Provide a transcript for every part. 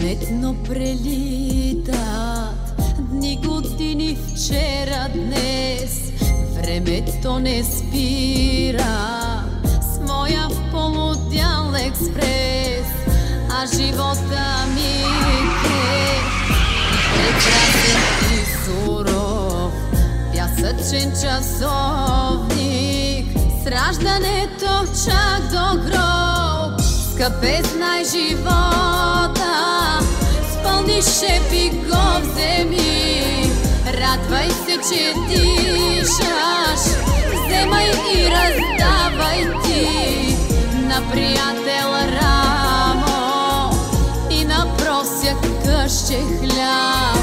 Незаметно прелитат дни, години, вчера, днес. Времето не спира с моя полудял експрес, а живота ми е прекрасен и суров, пясъчен часовник с раждането чак до гроб. Скъпе, знай живота, спълни шепи го вземи. Радвай се, че дишаш, вземай и раздавай ти на приятел рамо и на просяк къще хляб.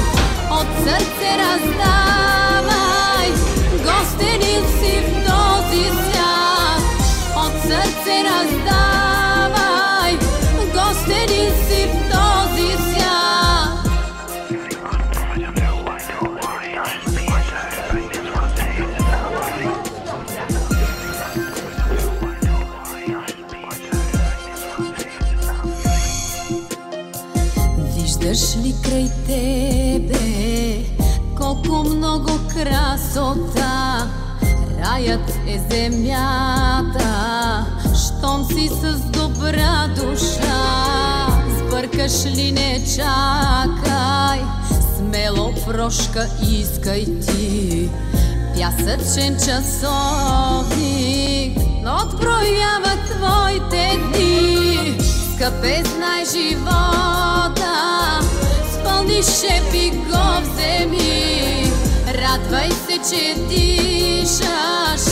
От сърце раздавай, гостенин си в този свят. От сърце раздавай, гостенин си в този свят. Виждаш ли край тебе колко много красота? Раят е земята, щом си с добра душа. Сбъркаш ли, не чакай, смело прошка искай ти. Пясъчен часовник отброява твоите дни. Скъпе, знай живота, спълни шепи го вземи. Радвай се, че дишаш,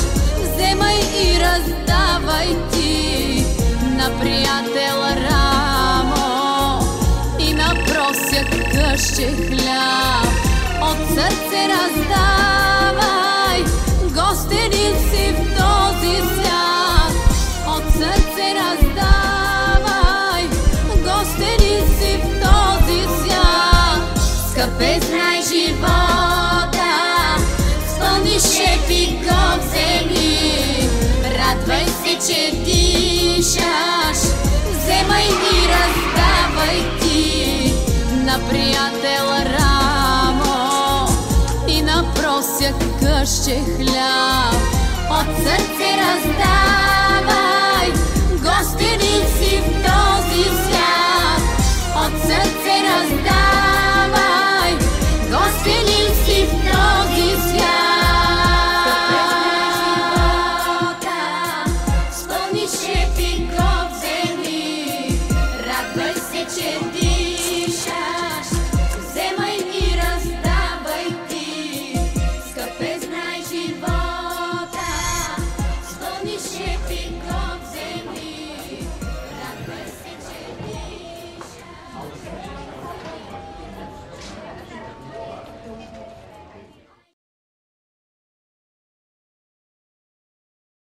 вземай и раздавай ти на приятел рамо и на просяк къще хляб. От сърце раздавай, гостенин си в този свят. От сърце раздавай, гостенин си в този свят. Скъпе, знай живота, спълни шепи го вземи. Радвай се, че дишаш, вземай и раздавай ти на приятел рамо и на просяк къще хляб. От сърце раздавай,